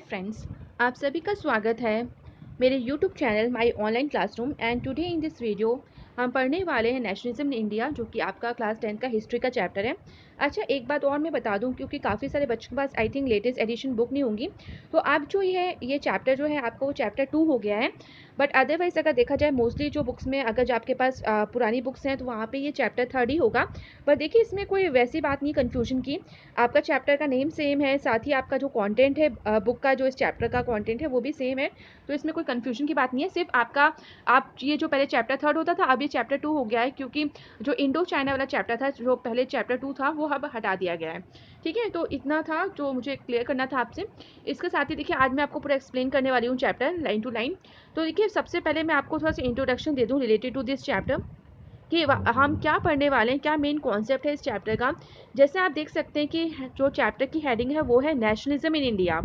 Friends, आप सभी का स्वागत है मेरे YouTube channel my online classroom. And today in this video हम पढ़ने वाले हैं नेशनलिज्म इन इंडिया, जो कि आपका क्लास 10 का हिस्ट्री का चैप्टर है। अच्छा, एक बात और मैं बता दूं, क्योंकि काफ़ी सारे बच्चों के पास I think latest edition book नहीं होंगी, तो आप जो ये चैप्टर जो है आपका वो चैप्टर 2 हो गया है। बट अदरवाइज अगर देखा जाए मोस्टली जो बुक्स में, अगर जो आपके पास पुरानी बुक्स हैं तो वहाँ पे ये चैप्टर 3 ही होगा। पर देखिए, इसमें कोई वैसी बात नहीं कन्फ्यूजन की। आपका चैप्टर का नेम सेम है, साथ ही आपका जो कंटेंट है बुक का, जो इस चैप्टर का कंटेंट है वो भी सेम है। तो इसमें कोई कन्फ्यूजन की बात नहीं है। सिर्फ आप ये जो पहले चैप्टर 3 होता था, अब ये चैप्टर 2 हो गया है, क्योंकि जो इंडो चाइना वाला चैप्टर था, जो पहले चैप्टर 2 था, वो अब हटा दिया गया है। ठीक है, तो इतना था जो मुझे क्लियर करना था आपसे। इसके साथ ही देखिए, आज मैं आपको पूरा एक्सप्लेन करने वाली हूँ चैप्टर लाइन टू लाइन। तो देखिए, सबसे पहले मैं आपको थोड़ा सा इंट्रोडक्शन दे दूँ रिलेटेड टू दिस चैप्टर कि हम क्या पढ़ने वाले हैं, क्या मेन कॉन्सेप्ट है इस चैप्टर का। जैसे आप देख सकते हैं कि जो चैप्टर की हेडिंग है वो है नेशनलिज्म इन इंडिया।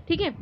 ठीक है।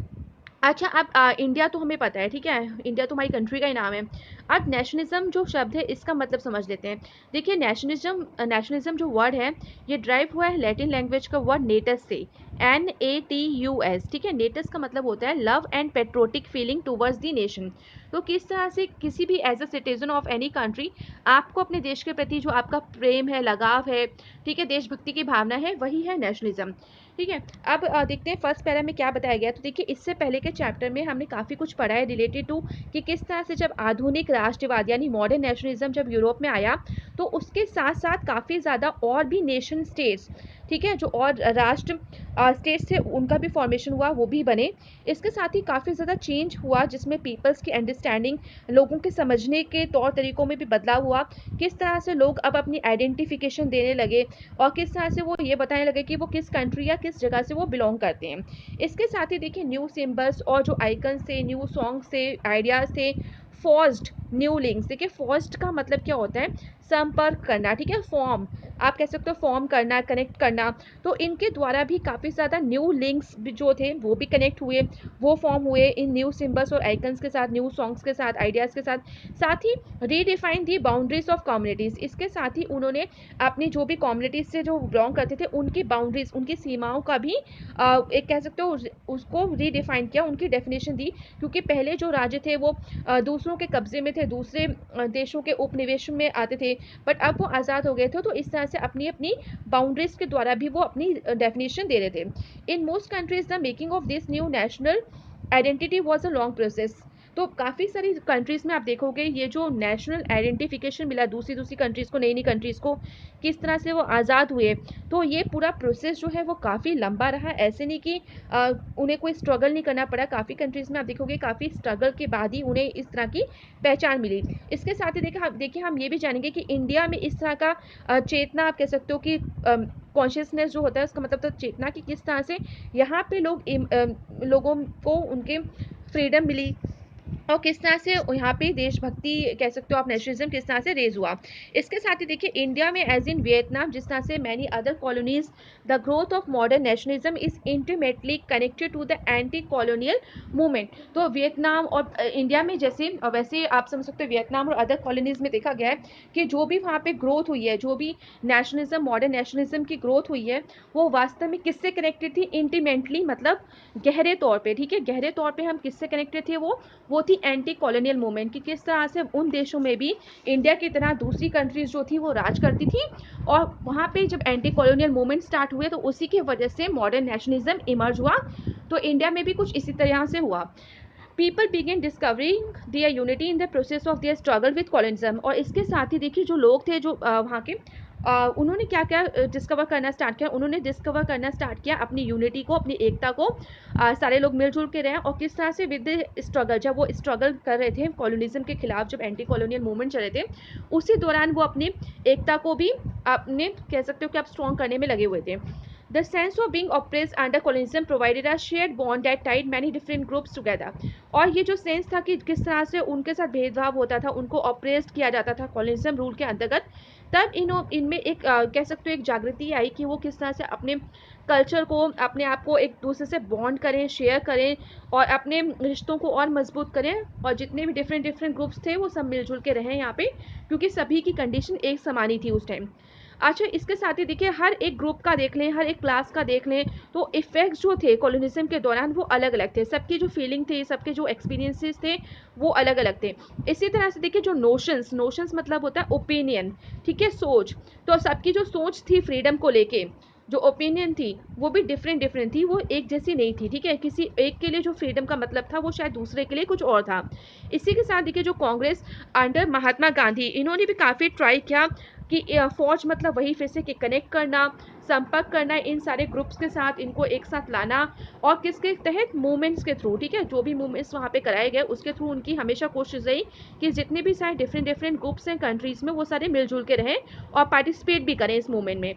अच्छा, अब इंडिया तो हमें पता है, ठीक है, इंडिया तो हमारी कंट्री का ही नाम है। अब नेशनलिज्म जो शब्द है इसका मतलब समझ लेते हैं। देखिए, नेशनलिज्म जो वर्ड है, ये ड्राइव हुआ है लैटिन लैंग्वेज का वर्ड नेटस से, NATUS। ठीक है, नेटस का मतलब होता है love and patriotic feeling towards the nation. तो किस तरह से किसी भी as a citizen of any country आपको अपने देश के प्रति जो आपका प्रेम है, लगाव है, ठीक है, देशभक्ति की भावना है, वही है नेशनलिज्म। ठीक है। अब देखते हैं फर्स्ट पैरा में क्या बताया गया। तो देखिए, इससे पहले के चैप्टर में हमने काफ़ी कुछ पढ़ा है रिलेटेड टू कि किस तरह से जब आधुनिक राष्ट्रवाद यानी मॉडर्न नेशनलिज्म जब यूरोप में आया, तो उसके साथ साथ काफ़ी ज़्यादा और भी नेशन स्टेट्स, ठीक है, जो और राष्ट्र स्टेट्स थे, उनका भी फॉर्मेशन हुआ, वो भी बने। इसके साथ ही काफ़ी ज़्यादा चेंज हुआ, जिसमें पीपल्स की अंडरस्टैंडिंग, लोगों के समझने के तौर तरीकों में भी बदलाव हुआ। किस तरह से लोग अब अपनी आइडेंटिफिकेशन देने लगे और किस तरह से वो ये बताने लगे कि वो किस कंट्री या किस जगह से वो बिलोंग करते हैं। इसके साथ ही देखिए, न्यू सिंबल्स और जो आइकन्स थे, न्यू सॉन्ग्स थे, आइडियाज़ थे, फॉर्स्ड न्यू लिंक्स। देखिए, फॉर्स्ड का मतलब क्या होता है, संपर्क करना, ठीक है, फॉर्म, आप कह सकते हो फॉर्म करना, कनेक्ट करना। तो इनके द्वारा भी काफ़ी ज़्यादा न्यू लिंक्स जो थे वो भी कनेक्ट हुए, वो फॉर्म हुए इन न्यू सिंबल्स और आइकन्स के साथ, न्यू सॉन्ग्स के साथ, आइडियाज़ के साथ ही redefine the boundaries of communities. इसके साथ ही उन्होंने अपनी जो भी कम्युनिटीज़ से जो बिलोंग करते थे, उनकी बाउंड्रीज, उनकी सीमाओं का भी एक कह सकते हो उसको रीडिफाइन किया, उनकी डेफिनेशन दी। क्योंकि पहले जो राज्य थे वो दूसरों के कब्जे में थे, दूसरे देशों के उपनिवेश में आते थे। बट अब वो आज़ाद हो गए थे, तो इस तरह से अपनी अपनी बाउंड्रीज के द्वारा भी वो अपनी डेफिनेशन दे रहे थे। In most countries the making of this new national identity was a long process. तो काफ़ी सारी कंट्रीज़ में आप देखोगे ये जो नेशनल आइडेंटिफिकेशन मिला दूसरी दूसरी कंट्रीज़ को, नई नई कंट्रीज़ को, किस तरह से वो आज़ाद हुए, तो ये पूरा प्रोसेस जो है वो काफ़ी लंबा रहा। ऐसे नहीं कि उन्हें कोई स्ट्रगल नहीं करना पड़ा। काफ़ी कंट्रीज़ में आप देखोगे काफ़ी स्ट्रगल के बाद ही उन्हें इस तरह की पहचान मिली। इसके साथ ही देखिए, हम ये भी जानेंगे कि इंडिया में इस तरह का चेतना, आप कह सकते हो कि कॉन्शियसनेस जो होता है, उसका मतलब तो चेतना, कि किस तरह से यहाँ पे लोगों को उनके फ्रीडम मिली और किस तरह से यहाँ पे देशभक्ति, कह सकते हो आप, नेशनलिज्म किस तरह से रेज हुआ। इसके साथ ही देखिए, इंडिया में एज इन वियतनाम, जिस तरह से many other colonies, the growth of modern nationalism is intimately connected to the anti colonial movement. तो वियतनाम और इंडिया में जैसे वैसे आप समझ सकते हो, वियतनाम और अदर कॉलोनीज में देखा गया है कि जो भी वहाँ पे ग्रोथ हुई है, जो भी नेशनलिज्म, मॉडर्न नेशनलिज्म की ग्रोथ हुई है, वो वास्तव में किससे कनेक्टेड थी, इंटीमेटली, मतलब गहरे तौर पर। ठीक है, गहरे तौर पर हम किससे कनेक्टेड थे, वो थी एंटी कॉलोनियल मूवमेंट, कि किस तरह से उन देशों में भी इंडिया की तरह दूसरी कंट्रीज जो थी वो राज करती थी। और वहाँ पे जब एंटी कॉलोनियल मूवमेंट स्टार्ट हुए, तो उसी की वजह से मॉडर्न नेशनलिज्म इमर्ज हुआ। तो इंडिया में भी कुछ इसी तरह से हुआ। People began discovering their unity in the process of their struggle with colonialism. और इसके साथ ही देखिए, जो लोग थे, जो वहाँ के, उन्होंने क्या क्या डिस्कवर करना स्टार्ट किया, उन्होंने डिस्कवर करना स्टार्ट किया अपनी यूनिटी को, अपनी एकता को। सारे लोग मिलजुल के रहे, और किस तरह से विद स्ट्रगल, जब वो स्ट्रगल कर रहे थे कॉलोनिज्म के खिलाफ, जब एंटी कॉलोनियल मूवमेंट चल रहे थे, उसी दौरान वो अपनी एकता को भी अपने, कह सकते हो कि आप, स्ट्रॉन्ग करने में लगे हुए थे। The sense of being oppressed under colonialism provided a shared bond that tied many different groups together. और ये जो सेंस था कि किस तरह से उनके साथ भेदभाव होता था, उनको ऑप्रेस्ड किया जाता था कॉलोनिज्म रूल के अंतर्गत, तब इनमें एक कह सकते हो एक जागृति आई कि वो किस तरह से अपने कल्चर को, अपने आप को एक दूसरे से बॉन्ड करें, शेयर करें और अपने रिश्तों को और मजबूत करें। और जितने भी डिफरेंट ग्रुप्स थे वो सब मिलजुल के रहें यहाँ पे, क्योंकि सभी की कंडीशन एक समान ही थी उस टाइम। अच्छा, इसके साथ ही देखिए हर एक ग्रुप का देख लें, हर एक क्लास का देख लें, तो इफ़ेक्ट्स जो थे कॉलोनिज़्म के दौरान वो अलग-अलग थे। सबकी जो फीलिंग थी, सबके जो एक्सपीरियंसेस थे, वो अलग-अलग थे। इसी तरह से देखिए जो नोशंस, नोशंस मतलब होता है ओपिनियन, ठीक है, सोच। तो सबकी जो सोच थी फ्रीडम को लेके, जो ओपिनियन थी, वो भी डिफरेंट डिफरेंट थी, वो एक जैसी नहीं थी, ठीक है। किसी एक के लिए जो फ्रीडम का मतलब था वो शायद दूसरे के लिए कुछ और था। इसी के साथ देखिए जो कांग्रेस अंडर महात्मा गांधी, इन्होंने भी काफ़ी ट्राई किया कि फौज मतलब वही फिर से कि कनेक्ट करना, संपर्क करना इन सारे ग्रुप्स के साथ, इनको एक साथ लाना, और किसके तहत, मूवमेंट्स के थ्रू, ठीक है। जो भी मूवमेंट्स वहाँ पे कराए गए उसके थ्रू उनकी हमेशा कोशिश रही कि जितने भी सारे डिफरेंट डिफरेंट ग्रुप्स हैं कंट्रीज़ में, वो सारे मिलजुल के रहें और पार्टिसिपेट भी करें इस मूवमेंट में।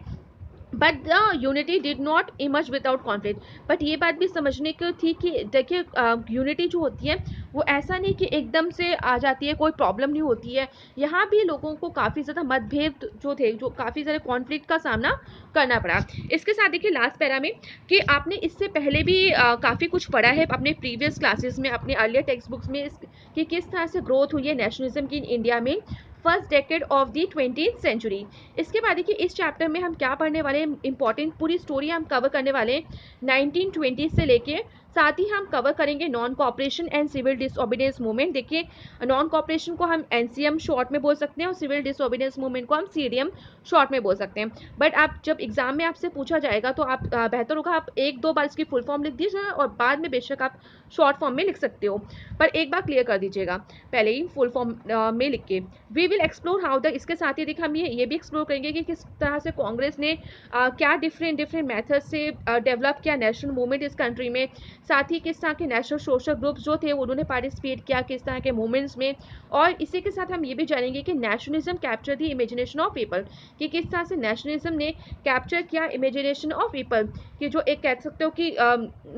But the unity did not emerge without conflict. But ये बात भी समझने की थी कि देखिए यूनिटी जो होती है वो ऐसा नहीं कि एकदम से आ जाती है, कोई प्रॉब्लम नहीं होती है। यहाँ भी लोगों को काफ़ी ज़्यादा मतभेद जो थे, जो काफ़ी ज़्यादा कॉन्फ्लिक्ट का सामना करना पड़ा। इसके साथ देखिए लास्ट पैरा में कि आपने इससे पहले भी काफ़ी कुछ पढ़ा है अपने प्रीवियस क्लासेस में, अपने अर्लियर टेक्स्ट बुक्स में, कि किस तरह से ग्रोथ हुई है नेशनलिज्म की इंडिया में first decade of the 20th century. इसके बाद देखिए इस चैप्टर में हम क्या पढ़ने वाले हैं, इंपॉर्टेंट पूरी स्टोरी हम कवर करने वाले हैं 1920 से लेके, साथ ही हम कवर करेंगे non cooperation and civil disobedience movement. देखिए नॉन कॉपरेशन को हम एनसीएम शॉर्ट में बोल सकते हैं और सिविल डिसओबीडियंस मूवमेंट को हम सीडीएम शॉर्ट में बोल सकते हैं। बट आप जब एग्जाम में आपसे पूछा जाएगा तो आप बेहतर होगा आप एक दो बार इसकी फुल फॉर्म लिख दीजिएगा और बाद में बेशक आप शॉर्ट फॉर्म में लिख सकते हो, पर एक बार क्लियर कर दीजिएगा पहले ही फुल फॉर्म में लिख के। We will explore how the, इसके साथ ही देखिए हम ये भी एक्सप्लोर करेंगे कि किस तरह से कांग्रेस ने क्या डिफरेंट डिफरेंट मेथड से डेवलप किया नेशनल मूवमेंट इस कंट्री में, साथ ही किस तरह के नेशनल सोशल ग्रुप्स जो थे उन्होंने पार्टिसिपेट किया किस तरह के मूवमेंट्स में। और इसी के साथ हम ये भी जानेंगे कि nationalism capture the imagination of people, कि किस तरह से नेशनलिज्म ने कैप्चर किया इमेजिनेशन ऑफ पीपल, कि जो एक कह सकते हो कि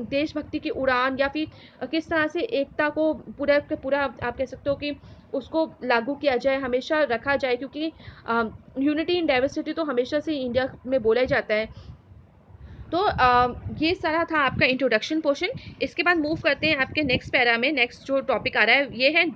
देशभक्ति की उड़ान, या फिर किस तरह से एकता को पूरा पूरा आप कह सकते हो कि उसको लागू किया जाए, हमेशा रखा जाए, क्योंकि यूनिटी इन डाइवर्सिटी तो हमेशा से इंडिया में बोला ही जाता है। तो ये सारा था आपका इंट्रोडक्शन पोर्शन। इसके बाद मूव करते हैं आपके नेक्स्ट पैरा में। नेक्स्ट जो टॉपिक आ रहा है ये है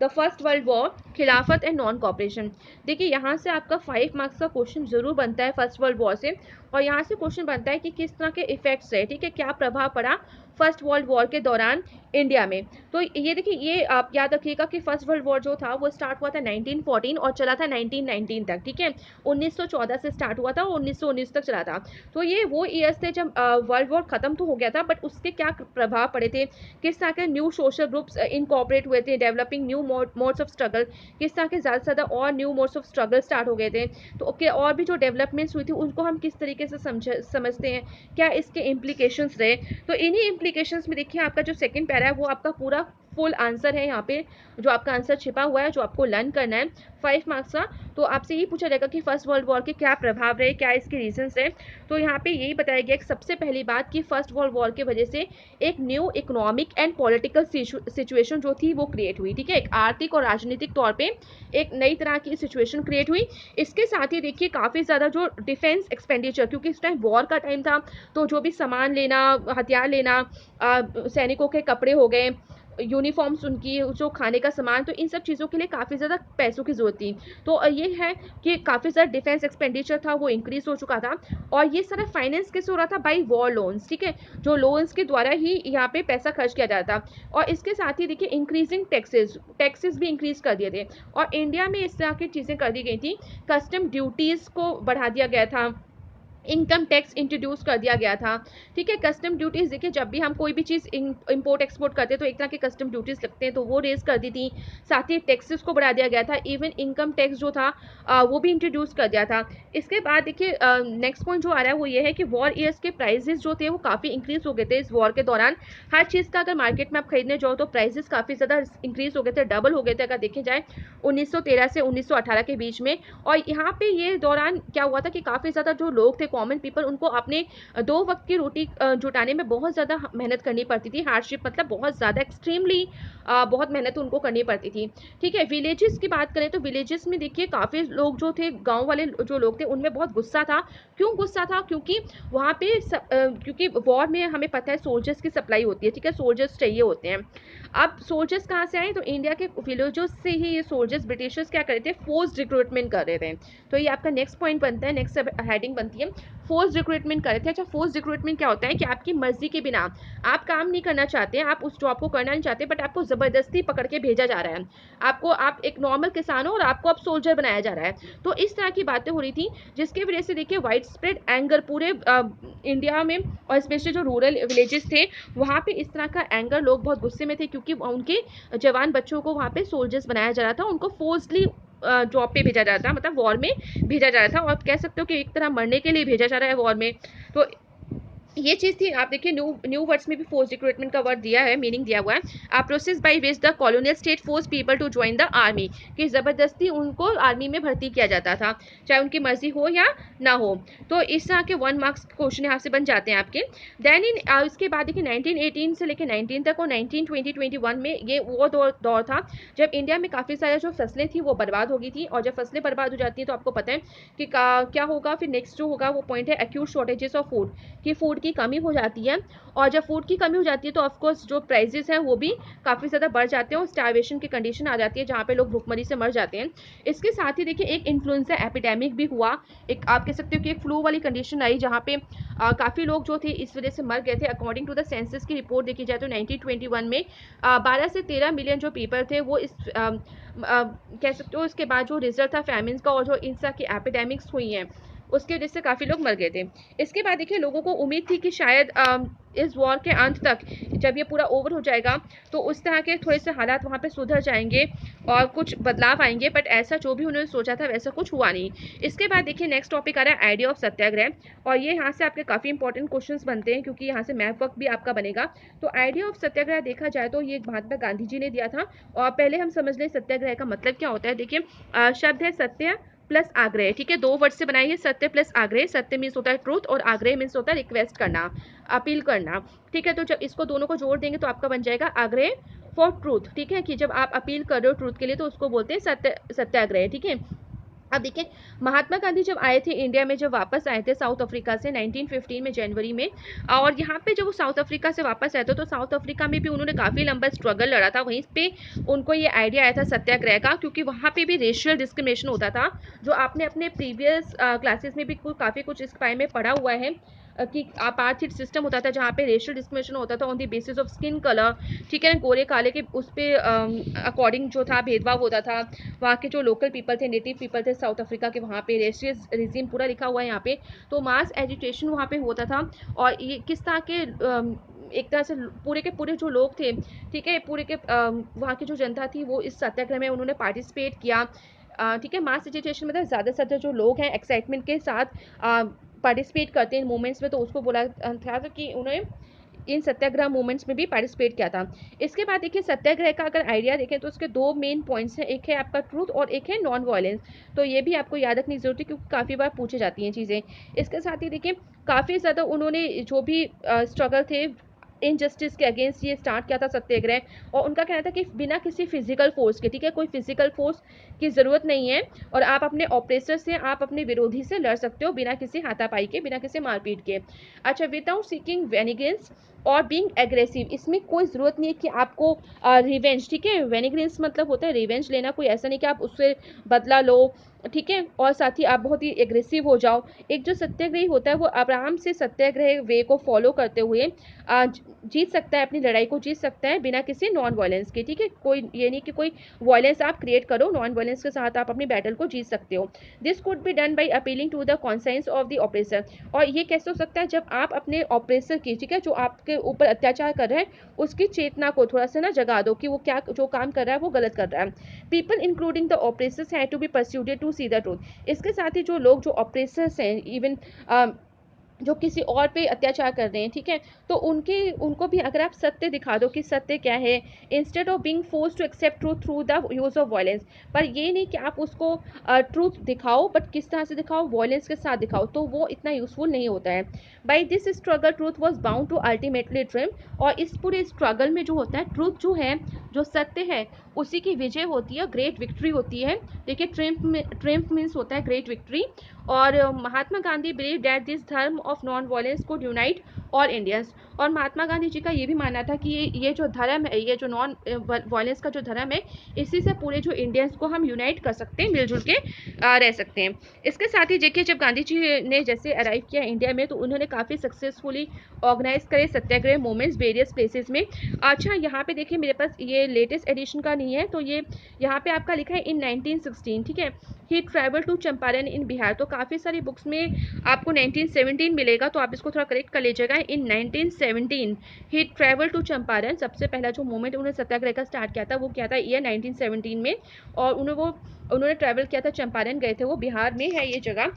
द फर्स्ट वर्ल्ड वॉर, खिलाफत एंड नॉन कॉपरेशन। देखिए यहाँ से आपका 5 मार्क्स का क्वेश्चन जरूर बनता है फर्स्ट वर्ल्ड वॉर से, और यहाँ से क्वेश्चन बनता है कि किस तरह के इफेक्ट्स है, ठीक है, क्या प्रभाव पड़ा फर्स्ट वर्ल्ड वॉर के दौरान इंडिया में। तो ये देखिए, ये आप याद रखिएगा कि फर्स्ट वर्ल्ड वॉर जो था वो स्टार्ट हुआ था 1914 और चला था 1919 तक, ठीक है। 1914 से स्टार्ट हुआ था और 1919 तक चला था। तो ये वो ईयर्स थे जब वर्ल्ड वॉर खत्म तो हो गया था, बट उसके क्या प्रभाव पड़े थे, किस तरह के न्यू सोशल ग्रुप्स इनकॉर्पोरेट हुए थे, developing new modes of struggle, किस तरह के ज़्यादा से ज़्यादा और new modes of struggle start हो गए थे। तो ओके, और भी जो डेवलपमेंट्स हुई थी उनको हम किस तरीके से समझते हैं, क्या इसके इम्प्लीकेशंस रहे। तो इन्हीं इम्प्लीकेशंस में देखिए आपका जो सेकंड पैरा है वो आपका पूरा फुल आंसर है यहाँ पे, जो आपका आंसर छिपा हुआ है, जो आपको लर्न करना है 5 मार्क्स का। तो आपसे यही पूछा जाएगा कि फर्स्ट वर्ल्ड वॉर के क्या प्रभाव रहे, क्या इसके रीजंस रहे। तो यहाँ पे यही बताया गया कि सबसे पहली बात कि फर्स्ट वर्ल्ड वॉर की वजह से एक new economic and political situation जो थी वो क्रिएट हुई, ठीक है। एक आर्थिक और राजनीतिक तौर पे एक नई तरह की सिचुएशन क्रिएट हुई। इसके साथ ही देखिए काफ़ी ज़्यादा जो डिफेंस एक्सपेंडिचर, क्योंकि इस टाइम वॉर का टाइम था, तो जो भी सामान लेना, हथियार लेना, सैनिकों के कपड़े हो गए, यूनिफॉर्म्स, उनकी जो खाने का सामान, तो इन सब चीज़ों के लिए काफ़ी ज़्यादा पैसों की ज़रूरत थी। तो ये है कि काफ़ी ज़्यादा डिफेंस एक्सपेंडिचर था वो इंक्रीज हो चुका था, और ये सारा फाइनेंस कैसे हो रहा था, बाई वॉर लोन्स, ठीक है, जो लोन्स के द्वारा ही यहाँ पे पैसा खर्च किया जाता था। और इसके साथ ही देखिए इंक्रीजिंग टैक्सेस भी इंक्रीज कर दिए थे, और इंडिया में इस तरह की चीज़ें कर दी गई थी। कस्टम ड्यूटीज़ को बढ़ा दिया गया था, इनकम टैक्स इंट्रोड्यूस कर दिया गया था, ठीक है। कस्टम ड्यूटीज़ देखिए जब भी हम कोई भी चीज़ इंपोर्ट एक्सपोर्ट करते हैं तो एक तरह के कस्टम ड्यूटीज़ लगते हैं, तो वो रेज कर दी थी। साथ ही टैक्सेस को बढ़ा दिया गया था, इवन इनकम टैक्स जो था वो भी इंट्रोड्यूस कर दिया था। इसके बाद देखिए नेक्स्ट पॉइंट जो आ रहा है वो ये है कि वॉर ईयर्स के प्राइजेस जो थे वो काफ़ी इंक्रीज हो गए थे इस वॉर के दौरान। हर चीज़ का अगर मार्केट में आप खरीदने जाओ तो प्राइजेस काफ़ी ज़्यादा इंक्रीज हो गए थे, डबल हो गए थे अगर देखे जाए 1913 से 1918 के बीच में। और यहाँ पे ये दौरान क्या हुआ था कि काफ़ी ज़्यादा जो लोग थे कॉमन पीपल, उनको अपने 2 वक़्त की रोटी जुटाने में बहुत ज़्यादा मेहनत करनी पड़ती थी। हार्डशिप मतलब बहुत ज़्यादा एक्सट्रीमली बहुत मेहनत उनको करनी पड़ती थी। ठीक है, विलेजेस की बात करें तो विलेजेस में देखिए काफ़ी लोग जो थे, गाँव वाले जो लोग थे, उनमें बहुत गुस्सा था। क्यों गुस्सा था? क्योंकि वहाँ पे क्योंकि वॉर में हमें पता है सोल्जर्स की सप्लाई होती है, ठीक है? सोल्जर्स चाहिए होते हैं। अब सोल्जर्स कहाँ से आए? तो इंडिया के विलेजेस से ही ये सोल्जर्स ब्रिटिशर्स क्या कर रहे थे? फोर्स्ड रिक्रूटमेंट कर रहे थे। तो ये आपका नेक्स्ट पॉइंट बनता है, नेक्स्ट हेडिंग बनती है, फोर्स्ड रिक्रूटमेंट कर रहे थे। अच्छा, फोर्स्ड रिक्रूटमेंट क्या होता है कि आपकी मर्जी के बिना आप काम नहीं करना चाहते हैं, आप उस जॉब को करना नहीं चाहते, बट आपको ज़बरदस्ती पकड़ के भेजा जा रहा है। आपको, आप एक नॉर्मल किसान हो और आपको अब सोल्जर बनाया जा रहा है। तो इस तरह की बातें हो रही थी, जिसकी वजह से देखिए वाइड स्प्रेड एंगर पूरे इंडिया में, और स्पेशली जो रूरल विलेजेस थे वहाँ पे इस तरह का एंगर, लोग बहुत गुस्से में थे क्योंकि उनके जवान बच्चों को वहाँ पे सोल्जर्स बनाया जा रहा था, उनको फोर्सली जॉब पे भेजा जा रहा था, मतलब वॉर में भेजा जा रहा था, और कह सकते हो कि एक तरह मरने के लिए भेजा जा रहा है वॉर में। तो ये चीज़ थी। आप देखिए न्यू न्यू वर्ड्स में भी फोर्स रिक्रूटमेंट का वर्ड दिया है, मीनिंग दिया हुआ है, process by which the colonial state force people to join the army, कि ज़बरदस्ती उनको आर्मी में भर्ती किया जाता था, चाहे उनकी मर्जी हो या ना हो। तो इस तरह के 1 मार्क्स क्वेश्चन यहाँ से बन जाते हैं आपके। देन उसके बाद देखिए 1918 से लेकर 19 तक और 1920-21 में ये वो दौर था जब इंडिया में काफ़ी सारी जो फसलें थी वो बर्बाद हो गई थी, और जब फसलें बर्बाद हो जाती हैं तो आपको पता है कि क्या होगा। फिर नेक्स्ट जो होगा वो पॉइंट है एक्यूट शॉर्टेजेस ऑफ फूड, कि फूड की कमी हो जाती है, और जब फूड की कमी हो जाती है तो ऑफकोर्स जो प्राइजेस हैं वो भी काफ़ी ज़्यादा बढ़ जाते हैं, और स्टारवेशन की कंडीशन आ जाती है जहाँ पे लोग भूखमरी से मर जाते हैं। इसके साथ ही देखिए एक इन्फ्लुएंजा एपिडेमिक भी हुआ, एक आप कह सकते हो कि एक फ्लू वाली कंडीशन आई जहाँ पे काफ़ी लोग जो थे इस वजह से मर गए थे। अकॉर्डिंग टू द सेंसस की रिपोर्ट देखी जाए तो 1921 में 12 से 13 मिलियन जो पीपल थे वो इस कह सकते हो इसके बाद जो रिजल्ट था फैमिन का और जो इन तरह की एपिडेमिक्स हुई हैं उसकी वजह से काफ़ी लोग मर गए थे। इसके बाद देखिए लोगों को उम्मीद थी कि शायद इस वॉर के अंत तक जब ये पूरा ओवर हो जाएगा तो उस तरह के थोड़े से हालात वहाँ पे सुधर जाएंगे और कुछ बदलाव आएंगे, बट ऐसा जो भी उन्होंने सोचा था वैसा कुछ हुआ नहीं। इसके बाद देखिए नेक्स्ट टॉपिक आ रहा है आइडिया ऑफ सत्याग्रह, और ये यहाँ से आपके काफ़ी इंपॉर्टेंट क्वेश्चंस बनते हैं क्योंकि यहाँ से मैप वर्क भी आपका बनेगा। तो आइडिया ऑफ सत्याग्रह देखा जाए तो ये महात्मा गांधी जी ने दिया था, और पहले हम समझ लें सत्याग्रह का मतलब क्या होता है। देखिए शब्द है सत्य प्लस आग्रह, ठीक है, 2 वर्ड से बनाइए, सत्य प्लस आग्रह। सत्य मीन्स होता है ट्रूथ और आग्रह मीन्स होता है रिक्वेस्ट करना, अपील करना, ठीक है। तो जब इसको दोनों को जोड़ देंगे तो आपका बन जाएगा आग्रह फॉर ट्रूथ, ठीक है, कि जब आप अपील कर रहे हो ट्रूथ के लिए तो उसको बोलते हैं सत्याग्रह, ठीक है। अब देखिए महात्मा गांधी जब आए थे इंडिया में, जब वापस आए थे साउथ अफ्रीका से 1915 में जनवरी में, और यहाँ पे जब वो साउथ अफ्रीका से वापस आए थे तो साउथ अफ्रीका में भी उन्होंने काफ़ी लंबा स्ट्रगल लड़ा था। वहीं पे उनको ये आइडिया आया था सत्याग्रह का, क्योंकि वहाँ पे भी रेशियल डिस्क्रिमिनेशन होता था, जो आपने अपने प्रीवियस क्लासेस में भी काफ़ी कुछ इस बारे में पढ़ा हुआ है कि अपार्थाइड सिस्टम होता था जहाँ पे रेशियल डिस्क्रिमिनेशन होता था on the basis of skin colour, ठीक है, गोरे काले के उस पर अकॉर्डिंग जो था भेदभाव होता था। वहाँ के जो लोकल पीपल थे, नेटिव पीपल थे साउथ अफ्रीका के, वहाँ पे रेशियल रिजीम पूरा लिखा हुआ है यहाँ पे। तो मास एजुटेशन वहाँ पे होता था, और ये किस तरह के एक तरह से पूरे के पूरे जो लोग थे, ठीक है, पूरे के वहाँ की जो जनता थी वो इस सत्याग्रह में उन्होंने पार्टिसिपेट किया, ठीक है। मास एजुटेशन मतलब ज़्यादा से ज़्यादा जो लोग हैं एक्साइटमेंट के साथ पार्टिसिपेट करते हैं इन मूवमेंट्स में, तो उसको बोला था कि उन्होंने इन सत्याग्रह मूवमेंट्स में भी पार्टिसिपेट किया था। इसके बाद देखिए सत्याग्रह का अगर आइडिया देखें तो उसके 2 मेन पॉइंट्स हैं, एक है आपका ट्रूथ और एक है नॉन वायलेंस। तो ये भी आपको याद रखनी जरूरत है क्योंकि काफ़ी बार पूछी जाती हैं चीज़ें। इसके साथ ही देखिए काफ़ी ज़्यादा उन्होंने जो भी स्ट्रगल थे इनजस्टिस के अगेंस्ट ये स्टार्ट किया था सत्याग्रह, और उनका कहना था कि बिना किसी फिजिकल फोर्स के, ठीक है, कोई फिजिकल फोर्स की ज़रूरत नहीं है, और आप अपने ऑपरेसर से, आप अपने विरोधी से लड़ सकते हो बिना किसी हाथापाई के, बिना किसी मारपीट के। अच्छा, विदाउट सीकिंग वेनिगेंस और बीइंग एग्रेसिव, इसमें कोई ज़रूरत नहीं है कि आपको रिवेंज, ठीक है, वेनिगेंस मतलब होता है रिवेंज लेना, कोई ऐसा नहीं कि आप उससे बदला लो, ठीक है, और साथ ही आप बहुत ही एग्रेसिव हो जाओ। एक जो सत्याग्रही होता है वो आराम से सत्याग्रह वे को फॉलो करते हुए जीत सकता है, अपनी लड़ाई को जीत सकता है बिना किसी नॉन वायलेंस के, ठीक है। कोई ये नहीं कि कोई वायलेंस आप क्रिएट करो, नॉन वायलेंस के साथ आप अपनी बैटल को जीत सकते हो। This could be done by appealing to the conscience of the oppressor, और ये कैसे हो सकता है जब आप अपने ऑपरेसर की, ठीक है, जो आपके ऊपर अत्याचार कर रहे हैं उसकी चेतना को थोड़ा सा ना जगा दो कि वो क्या जो काम कर रहा है वो गलत कर रहा है। People including the oppressors had to be persuaded to see the truth. इसके साथ ही जो लोग जो ऑपरेसर्स हैं, इवन जो किसी और पे अत्याचार कर रहे हैं, ठीक है? तो उनको भी अगर आप सत्य दिखा दो कि सत्य क्या है, instead of being forced to accept truth through the use of violence, पर ये नहीं कि आप उसको ट्रूथ दिखाओ, बट किस तरह से दिखाओ, वायलेंस के साथ दिखाओ, तो वो इतना यूज़फुल नहीं होता है। By this struggle truth was bound to ultimately triumph, और इस पूरे स्ट्रगल में जो होता है, ट्रूथ जो है, जो सत्य है, उसी की विजय होती है, ग्रेट विक्ट्री होती है। देखिए, ट्रिम्फ मीन्स होता है ग्रेट विक्ट्री। और Mahatma Gandhi believe that this धर्म of non violence code unite all Indians, और महात्मा गांधी जी का ये भी मानना था कि ये जो धर्म है, ये जो नॉन वायलेंस का जो धर्म है, इसी से पूरे जो इंडियंस को हम यूनाइट कर सकते हैं, मिलजुल के रह सकते हैं। इसके साथ ही देखिए, जब गांधी जी ने जैसे अराइव किया इंडिया में, तो उन्होंने काफ़ी सक्सेसफुली ऑर्गेनाइज करे सत्याग्रह मूवमेंट्स वेरियस प्लेसेस में। अच्छा, यहाँ पे देखिए मेरे पास ये लेटेस्ट एडिशन का नहीं है, तो ये यहाँ पे आपका लिखा है इन 1916, ठीक है। ही ट्रैवल टू चंपारण इन बिहार, तो काफ़ी सारी बुक्स में आपको 1917 मिलेगा, तो आप इसको थोड़ा करेक्ट कर लीजिएगा। इन 1917 ही ट्रैवल टू चंपारण, सबसे पहला जो मूवमेंट उन्होंने सत्याग्रह का स्टार्ट किया था वो क्या था, ईयर 1917 में, और उन्होंने ट्रैवल किया था, चंपारण गए थे, वो बिहार में है ये जगह।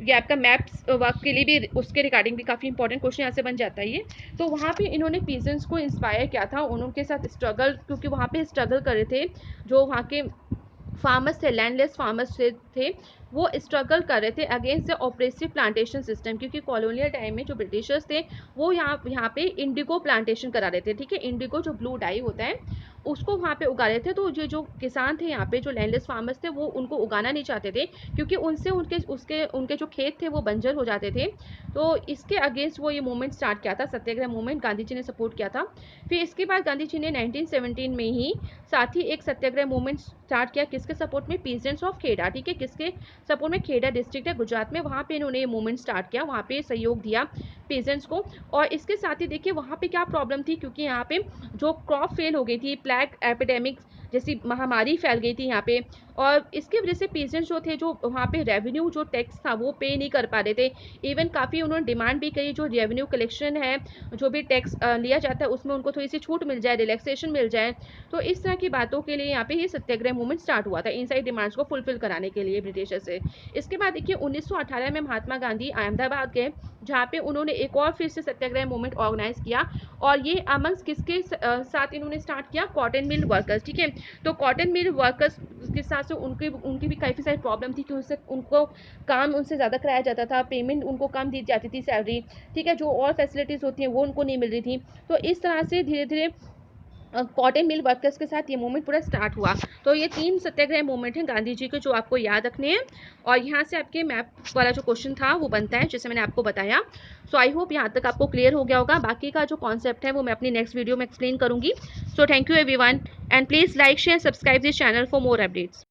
ये आपका मैप्स वर्क के लिए भी, उसके रिगार्डिंग भी काफ़ी इंपॉर्टेंट क्वेश्चन यहाँ से बन जाता है ये। तो वहाँ पे इन्होंने पीजेंट्स को इंस्पायर किया था, उनके साथ स्ट्रगल, क्योंकि वहाँ पे स्ट्रगल कर रहे थे जो वहाँ के फार्मर्स थे, लैंडलेस फार्मर्स थे, वो स्ट्रगल कर रहे थे against the oppressive plantation system, क्योंकि कॉलोनियल टाइम में जो ब्रिटिशर्स थे वो यहाँ पे इंडिगो प्लांटेशन करा रहे थे, ठीक है। इंडिगो जो ब्लू डाई होता है, उसको वहाँ पे उगा रहे थे। तो जो किसान थे यहाँ पे, जो लैंडलेस फार्मर्स थे, वो उनको उगाना नहीं चाहते थे, क्योंकि उनसे उनके जो खेत थे वो बंजर हो जाते थे। तो इसके अगेंस्ट वो ये मूवमेंट स्टार्ट किया था, सत्याग्रह मूवमेंट, गांधी जी ने सपोर्ट किया था। फिर इसके बाद गांधी जी ने 1917 में ही साथ ही एक सत्याग्रह मूवमेंट स्टार्ट किया, किसके सपोर्ट में, पीजेंट्स ऑफ खेड़ा, ठीक है, किसके सपोर्ट में, खेड़ा डिस्ट्रिक्ट है गुजरात में, वहाँ पे इन्होंने ये मूवमेंट स्टार्ट किया, वहाँ पे सहयोग दिया पीजेंट्स को। और इसके साथ ही देखिए वहाँ पे क्या प्रॉब्लम थी, क्योंकि यहाँ पे जो क्रॉप फेल हो गई थी, प्लेग एपिडेमिक जैसी महामारी फैल गई थी यहाँ पे, और इसकी वजह से पीजेंट्स जो थे, जो वहाँ पे रेवेन्यू जो टैक्स था वो पे नहीं कर पा रहे थे। इवन काफ़ी उन्होंने डिमांड भी करी, जो रेवेन्यू कलेक्शन है, जो भी टैक्स लिया जाता है, उसमें उनको थोड़ी सी छूट मिल जाए, रिलैक्सेशन मिल जाए। तो इस तरह की बातों के लिए यहाँ पे ये सत्याग्रह मूवमेंट स्टार्ट हुआ था, इन सारी डिमांड्स को फुलफिल कराने के लिए ब्रिटिशर से। इसके बाद देखिए 1918 में महात्मा गांधी अहमदाबाद गए, जहाँ पे उन्होंने एक और फिर से सत्याग्रह मूवमेंट ऑर्गेनाइज किया, और ये अमंग्स किसके साथ इन्होंने स्टार्ट किया, कॉटन मिल वर्कर्स, ठीक है। तो कॉटन मिल वर्कर्स के साथ से उनकी भी काफ़ी सारी प्रॉब्लम थी, कि उससे उनको काम उनसे ज़्यादा कराया जाता था, पेमेंट उनको कम दी जाती थी, सैलरी, ठीक है, जो और फैसिलिटीज़ होती हैं वो उनको नहीं मिल रही थी। तो इस तरह से धीरे धीरे कॉटन मिल वर्कर्स के साथ ये मूवमेंट पूरा स्टार्ट हुआ। तो ये 3 सत्याग्रह मूवमेंट हैं गांधी जी के, जो आपको याद रखने हैं, और यहाँ से आपके मैप वाला जो क्वेश्चन था वो बनता है, जैसे मैंने आपको बताया। सो आई होप यहाँ तक आपको क्लियर हो गया होगा। बाकी का जो कॉन्सेप्ट है वो मैं अपनी नेक्स्ट वीडियो में एक्सप्लेन करूँगी। So thank you everyone, and please like share subscribe this channel for more updates.